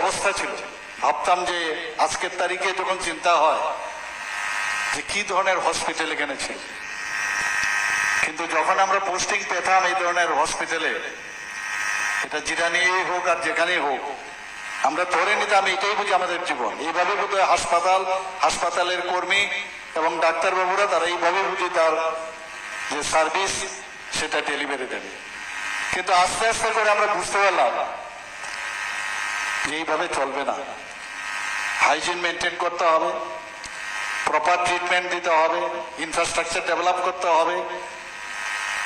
অবস্থা ছিল, ভাবতাম যে আজকের তারিখে যখন চিন্তা হয় যে কি ধরনের হসপিটাল এখানে ছিল, কিন্তু যখন আমরা পোস্টিং পেতাম এই ধরনের হসপিটালে, এটা জিরানিয়েই হোক আর যেখানেই হোক, আমরা ধরে নিতাম এটাই বুঝি আমাদের জীবন। এইভাবে বোধহয় হাসপাতালের কর্মী এবং ডাক্তারবাবুরা তারা এইভাবে বুঝি তার যে সার্ভিস সেটা ডেলিভারি দেবে। কিন্তু আস্তে আস্তে করে আমরা বুঝতে পারলাম যে এইভাবে চলবে না। হাইজিন মেনটেন করতে হবে, প্রপার ট্রিটমেন্ট দিতে হবে, ইনফ্রাস্ট্রাকচার ডেভেলপ করতে হবে।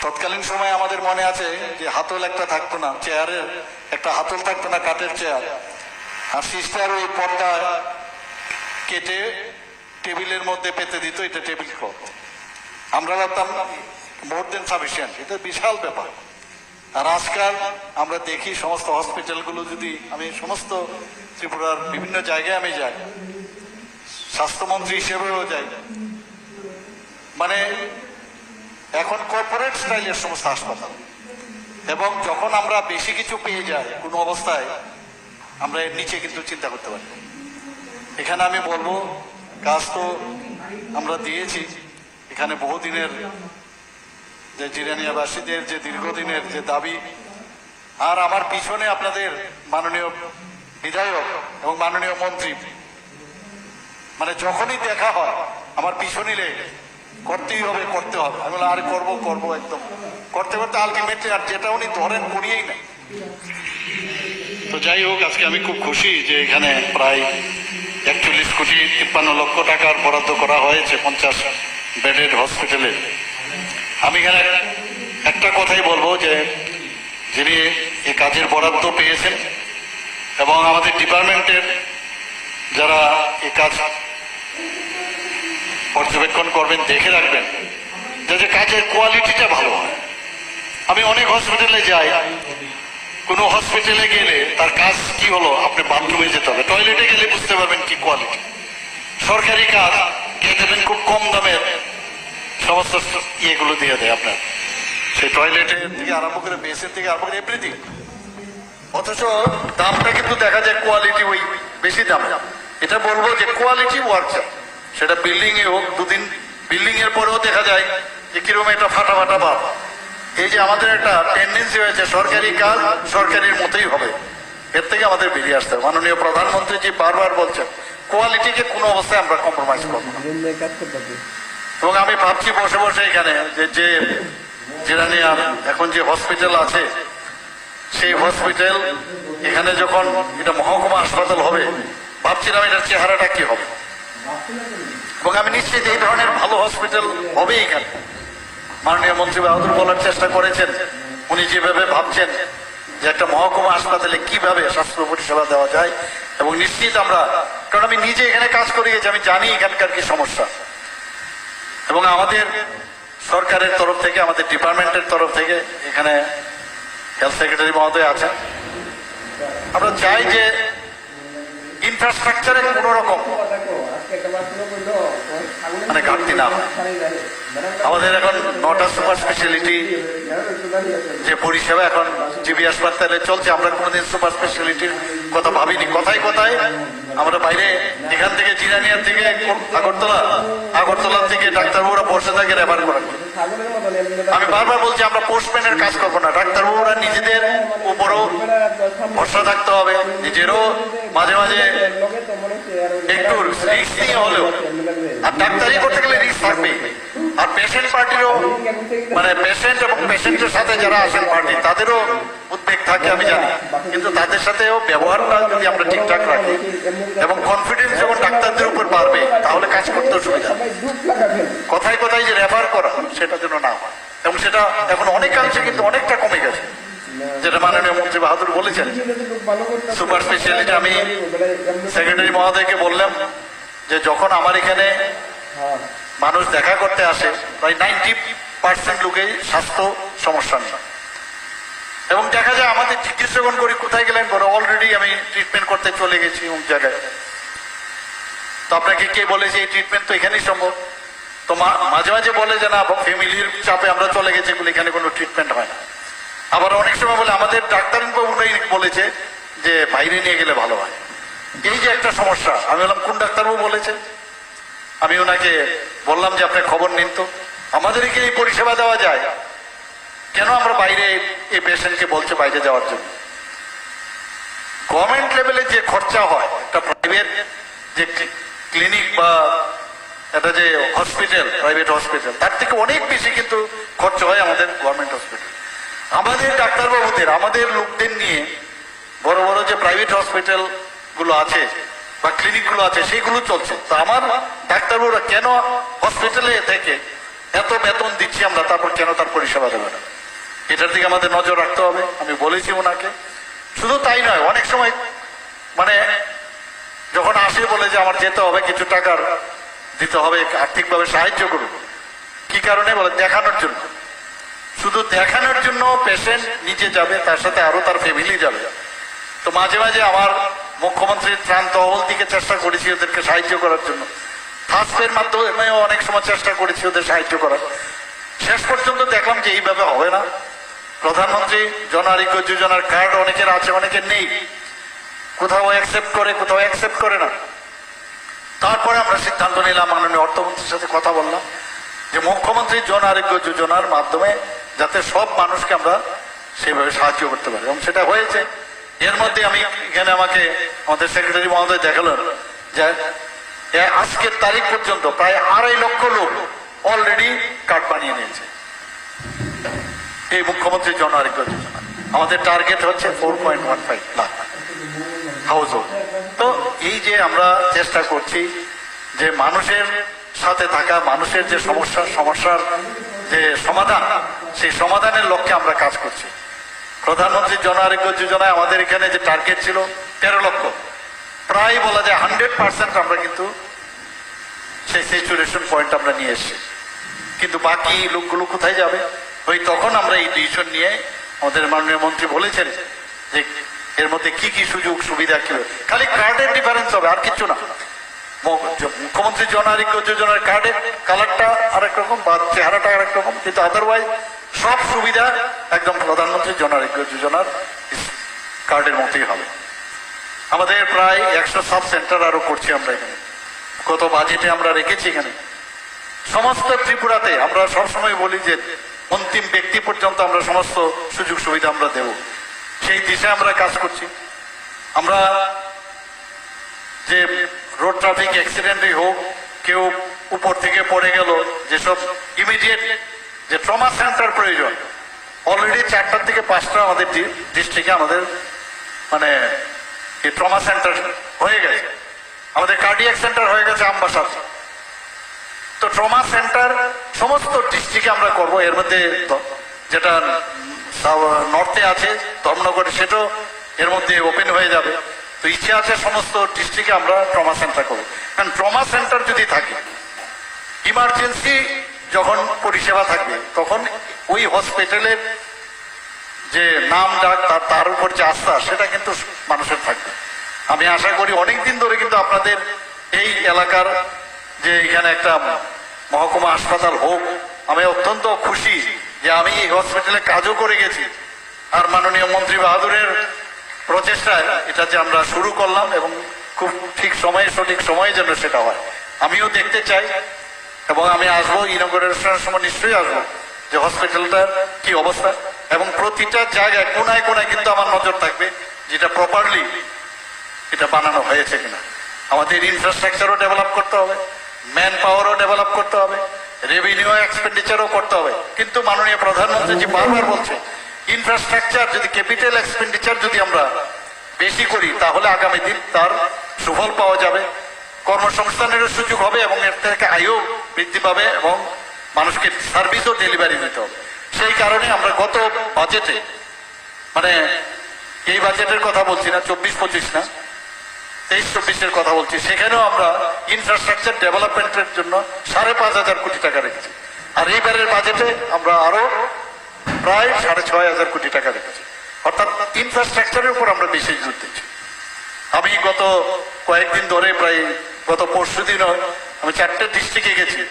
তৎকালীন সময় আমাদের মনে আছে যে হাতল একটা থাকতো না, চেয়ারের একটা হাতল থাকতো না, কাঠের চেয়ার, আর সিস্টার ওই পর্দা কেটে টেবিলের মধ্যে পেতে দিত, এটা টেবিল ক্লথ। আমরা ভাবতাম মোর দেন সাফিসিয়েন্ট, এটা বিশাল ব্যাপার। আর আজকাল আমরা দেখি সমস্ত হসপিটালগুলো, যদি আমি সমস্ত ত্রিপুরার বিভিন্ন জায়গায় আমি যাই, স্বাস্থ্যমন্ত্রী হিসেবেও যাই, মানে এখন কর্পোরেট স্টাইলের সমস্ত হাসপাতাল। এবং যখন আমরা বেশি কিছু পেয়ে যাই কোনো অবস্থায়, আমরা এর নিচে কিন্তু চিন্তা করতে পারি। এখানে আমি বলবো, কাজ তো আমরা দিয়েছি, এখানে বহুদিনের যে জিরানিয়াবাসীদের যে দীর্ঘদিনের যে দাবি, আর আমার পিছনে আপনাদের মাননীয় বিধায়ক এবং মাননীয় মন্ত্রী, মানে যখনই দেখা হয় আমার পিছনই লেগে করতেই হবে, করতে হবে। আমি বললাম আরে করবো করবো, একদম করতে করতে আলটিমেটলি আর যেটা উনি ধরেন করিয়েই না। তো যাই হোক, আজকে আমি খুব খুশি যে এখানে প্রায় 41 কোটি 53 লক্ষ টাকার বরাদ্দ করা হয়েছে 50 বেডেড হসপিটালে। আমি এখানে একটা কথাই বলবো যে যিনি এই কাজের বরাদ্দ পেয়েছেন এবং আমাদের ডিপার্টমেন্টের যারা এই কাজ পর্যবেক্ষণ করবেন, দেখে রাখবেন যাতে কাজের কোয়ালিটিটা ভালো হয়। আমি অনেক হসপিটালে যাই, কোনো হসপিটালে গেলে তার কাজ কি হলো, আপনি বাথরুমে যেতে হবে, টয়লেটে গেলে বুঝতে পারবেন কি কোয়ালিটি। সরকারি কাজ গিয়ে দেবেন খুব কম দামের সমস্ত ইয়েগুলো দিয়ে দেয় আপনার, সেই টয়লেটের থেকে আরম্ভ করে বেসিন থেকে আরম্ভ করে এভরিথিং, অথচ দামটা কিন্তু দেখা যায় কোয়ালিটি ওই বেশি দাম। এটা বলবো যে কোয়ালিটি ওয়ার্ক, সেটা বিল্ডিং এ হোক, দুদিন বিল্ডিং এর পরেও দেখা যায় যে কিরকম একটা ফাটা ফাটা ভাব। এই যে আমাদের একটা টেন্ডেন্সি হয়েছে সরকারি কাজ সরকারির মতোই হবে, এর থেকে আমাদের বেরিয়ে আসতে হবে। মাননীয় প্রধানমন্ত্রী জি বারবার বলছেন কোয়ালিটিকে কোনো অবস্থায় আমরা কম্প্রোমাইজ করবো না। এবং আমি ভাবছি বসে বসে এখানে যে জিরানিয়া এখন যে হসপিটাল আছে, সেই হসপিটাল এখানে যখন এটা মহকুমা হাসপাতাল হবে, ভাবছিলাম এটার চেহারাটা কি হবে। এবং আমি নিশ্চিত এই ধরনের ভালো হসপিটাল হবে এখানে। মাননীয় মন্ত্রী বাহাদুর বলার চেষ্টা করেছেন, উনি যেভাবে ভাবছেন যে একটা মহকুমা হাসপাতালে কিভাবে স্বাস্থ্য পরিষেবা দেওয়া যায়, এবং নিশ্চিত আমরা, কারণ আমি নিজে এখানে কাজ করে গেছি, আমি জানি এখানকার কি সমস্যা। এবং আমাদের সরকারের তরফ থেকে, আমাদের ডিপার্টমেন্টের তরফ থেকে, এখানে হেলথ সেক্রেটারি মহোদয় আছেন, আমরা চাই যে ইনফ্রাস্ট্রাকচারে কোনো রকম মানে ঘাটতি না হয়। আমাদের এখন 9টা সুপার স্পেশালিটি যে পরিষেবা এখন জিবি হাসপাতালে চলছে, আমরা কোনোদিন সুপার স্পেশালিটির কথা ভাবিনি। কথায় কথায় আমরা বাইরে এখান থেকে জিরানিয়ার থেকে আগরতলা থেকে ডাক্তারবাবুরা বসে থাকে রেফার করার। আমি বারবার বলছি আমরা পোস্টম্যানের কাজ করবো না, ডাক্তারবাবুরা নিজেদের উপরও ভরসা থাকতে হবে, নিজেরও মাঝে মাঝে একটু রিস্ক নিয়ে হলেও, আর ডাক্তারি করতে গেলে রিস্ক থাকবে। আর পেশেন্ট পার্টিরও, মানে পেশেন্ট এবং পেশেন্টের সাথে যারা আসেন পার্টি, তাদেরও উদ্বেগ থাকে আমি জানি, কিন্তু তাদের সাথেও ব্যবহারটা যদি আমরা ঠিকঠাক রাখি এবং কনফিডেন্স যখন ডাক্তারদের উপর বাড়বে, তাহলে কাজ করতে সুবিধা। কথায় কথায় যে রেফার করা, সেটা যেন না হয়, এবং সেটা এখন অনেকাংশে কিন্তু অনেকটা কমে গেছে, যেটা মাননীয় মন্ত্রী বাহাদুর বলেছেন। সুপার স্পেশালিটি আমি সেক্রেটারি মহোদয়কে বললাম যে যখন আমার এখানে মানুষ দেখা করতে আসে, প্রায় 90% লোকেই স্বাস্থ্য সমস্যা নেই। এবং দেখা যায় আমাদের জিজ্ঞেস যখন করি কোথায় গেলেন, বলে অলরেডি আমি ট্রিটমেন্ট করতে চলে গেছি অমুক জায়গায়। তো আপনাকে কে বলেছে এই ট্রিটমেন্ট তো এখানেই সম্ভব? তো মাঝে মাঝে বলে যে না, ফ্যামিলির চাপে আমরা চলে গেছি, এখানে কোনো ট্রিটমেন্ট হয় না। আবার অনেক সময় বলে আমাদের ডাক্তারবাবুরাই বলেছে যে বাইরে নিয়ে গেলে ভালো হয়। এই যে একটা সমস্যা, আমি বললাম কোন ডাক্তারবাবু বলেছেন? আমি ওনাকে বললাম যে আপনি খবর নিন তো, আমাদেরকে এই পরিষেবা দেওয়া যায়, কেন আমরা বাইরে এই পেশেন্টকে বলছে বাইরে যাওয়ার জন্য? গভর্নমেন্ট লেভেলে যে খরচা হয় একটা প্রাইভেট যে ক্লিনিক বা এটা যে হসপিটাল, প্রাইভেট হসপিটাল, তার থেকে অনেক বেশি কিন্তু খরচা হয় আমাদের গভর্নমেন্ট হসপিটাল। আমাদের ডাক্তারবাবুদের, আমাদের লোকদের নিয়ে বড় বড় যে প্রাইভেট হসপিটাল গুলো আছে বা ক্লিনিক গুলো আছে সেইগুলো চলছে। তো আমার ডাক্তারবাবুরা কেন হসপিটালে থেকে এত বেতন দিচ্ছি আমরা, তারপর কেন তার পরিষেবা দেবে না? এটার দিকে আমাদের নজর রাখতে হবে। আমি বলেছি ওনাকে। শুধু তাই নয়, অনেক সময় মানে যখন আসে বলে যে আমার যেতে হবে, কিছু টাকার দিতে হবে, আর্থিকভাবে সাহায্য করুন। কি কারণে বলে? দেখানোর জন্য। শুধু দেখানোর জন্য পেশেন্ট নিজে যাবে, তার সাথে আরো তার ফ্যামিলি যাবে। তো মাঝে মাঝে আমার মুখ্যমন্ত্রীর ত্রাণ তহবিল থেকে চেষ্টা করেছি ওদেরকে সাহায্য করার জন্য, থার্সপের মাধ্যমে অনেক সময় চেষ্টা করেছি ওদের সাহায্য করার। শেষ পর্যন্ত দেখলাম যে এইভাবে হবে না। প্রধানমন্ত্রী জন আরোগ্য যোজনার কার্ড অনেকের আছে, অনেকের নেই, কোথাও অ্যাকসেপ্ট করে, কোথাও অ্যাকসেপ্ট করে না। তারপরে আমরা সিদ্ধান্ত নিলাম, মাননীয় অর্থমন্ত্রীর সাথে কথা বললাম যে মুখ্যমন্ত্রী জন আরোগ্য যোজনার মাধ্যমে যাতে সব মানুষকে আমরা সেইভাবে সাহায্য করতে পারি, এবং সেটা হয়েছে। এর মধ্যে আমি এখানে আমাকে আমাদের সেক্রেটারি মহোদয় দেখালেন যে আজকের তারিখ পর্যন্ত প্রায় 2.5 লক্ষ লোক অলরেডি কার্ড বানিয়ে নিয়েছে এই মুখ্যমন্ত্রী জন আরোগ্য যোজনা। আমাদের টার্গেট হচ্ছে 4.15 লাখ হাউস হোল্ড। তো এই যে আমরা চেষ্টা করছি যে মানুষের সাথে থাকা, মানুষের যে সমস্যার যে সমাধান, সেই সমাধানের লক্ষ্যে আমরা কাজ করছি। প্রধানমন্ত্রী জন আরোগ্য যোজনায় আমাদের এখানে যে টার্গেট ছিল 13 লক্ষ, প্রায় বলা যায় 100% আমরা কিন্তু সেই স্যাচুরেশন পয়েন্ট আমরা নিয়ে এসেছি। কিন্তু বাকি লোকগুলো কোথায় যাবে? ওই তখন আমরা এই ডিসিশন নিয়ে আমাদের মাননীয় মন্ত্রী বলেছেন যে এর মধ্যে কি কি সুযোগ সুবিধা কি, খালি কার্ডের ডিফারেন্স হবে, আর কিছু না। মুখ্যমন্ত্রী জন আরোগ্য যোজনার কার্ডের কালারটা আরেক রকম বা চেহারাটা আরেক রকম, কিন্তু আদারওয়াইজ সব সুবিধা একদম প্রধানমন্ত্রী জন আরোগ্য যোজনার কার্ডের মতোই হবে। আমাদের প্রায় 100 সাব সেন্টার আরো করছি আমরা এখানে, কত বাজেটে আমরা রেখেছি এখানে সমস্ত ত্রিপুরাতে। আমরা সবসময় বলি যে অন্তিম ব্যক্তি পর্যন্ত আমরা সমস্ত সুযোগ সুবিধা আমরা দেব, সেই দিশায় আমরা কাজ করছি। আমরা যে রোড ট্রাফিক অ্যাক্সিডেন্টই হোক, কেউ উপর থেকে পড়ে গেল, যেসব ইমিডিয়েট যে ট্রমা সেন্টার প্রয়োজন, অলরেডি 4টা থেকে 5টা আমাদের ডিস্ট্রিক্টে আমাদের মানে এই ট্রমা সেন্টার হয়ে গেছে। আমাদের কার্ডিয়াক সেন্টার হয়ে গেছে আমবাসা। তো ট্রমা সেন্টার সমস্ত ডিস্ট্রিক্টে আমরা করব। এর মধ্যে যেটা নর্থে আছে ধর্মনগরে, সেটাও এর মধ্যে ওপেন হয়ে যাবে। তো ইচ্ছা আছে সমস্ত ডিস্ট্রিক্টে আমরা ট্রমা সেন্টার করবো। কারণ ট্রমা সেন্টার যদি থাকে, ইমার্জেন্সি যখন পরিষেবা থাকবে, তখন ওই হসপিটালের যে নাম ডাক তার উপর যে আস্থা, সেটা কিন্তু মানুষের থাকবে। আমি আশা করি অনেকদিন ধরে কিন্তু আপনাদের এই এলাকার যে এখানে একটা মহকুমা হাসপাতাল হোক, আমি অত্যন্ত খুশি যে আমি এই হসপিটালে কাজও করে গেছি। আর মাননীয় মন্ত্রী বাহাদুরের প্রচেষ্টায় এটা যে আমরা শুরু করলাম, এবং খুব ঠিক সময়ে সঠিক সময়ে যেন সেটা হয়, আমিও দেখতে চাই। এবং আমি আসবো, ইনগরেশনের সময় নিশ্চয়ই আসবো যে হসপিটালটার কি অবস্থা, এবং প্রতিটা জায়গায় কোনায় কোনায় কিন্তু আমার নজর থাকবে যেটা প্রপারলি এটা বানানো হয়েছে কিনা। আমাদের ইনফ্রাস্ট্রাকচারও ডেভেলপ করতে হবে, ম্যান পাওয়ারও ডেভেলপ করতে হবে, রেভিনিউ এক্সপেন্ডিচারও করতে হবে। কিন্তু মাননীয় প্রধানমন্ত্রী জি বারবার বলছে, ইনফ্রাস্ট্রাকচার যদি, ক্যাপিটাল এক্সপেন্ডিচার যদি আমরা বেশি করি, তাহলে আগামী দিন তার সুফল পাওয়া যাবে, কর্মসংস্থানেরও সুযোগ হবে, এবং এর থেকে আয়ও বৃদ্ধি পাবে, এবং মানুষকে সার্ভিসও ডেলিভারি দিতে হবে। সেই কারণে আমরা গত বাজেটে, মানে এই বাজেটের কথা বলছি না, 24-25 না, 23-24-এর কথা বলছি, সেখানেও আমরা ইনফ্রাস্ট্রাকচার ডেভেলপমেন্টের জন্য 5,500 কোটি টাকা রেখেছি। আর এইবারের বাজেটে আমরা আরো প্রায় 6,500 কোটি টাকা রেখেছি। অর্থাৎ ইনফ্রাস্ট্রাকচারের উপর আমরা বেশি জোর দিচ্ছি। আমি গত কয়েকদিন ধরে, প্রায় গত পরশুদিনও আমি 4টে ডিস্ট্রিক্টে গেছি,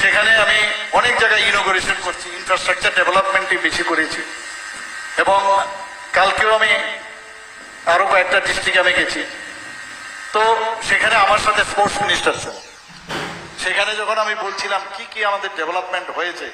সেখানে আমি অনেক জায়গায় ইনোগ্রেশন করছি, ইনফ্রাস্ট্রাকচার ডেভেলপমেন্টই বেশি করেছি। এবং কালকেও আমি আরো কয়েকটা ডিস্ট্রিক্টে আমি গেছি, তো সেখানে আমার সাথে স্পোর্টস মিনিস্টার ছিল। সেখানে যখন আমি বলছিলাম কি কি আমাদের ডেভেলপমেন্ট হয়েছে,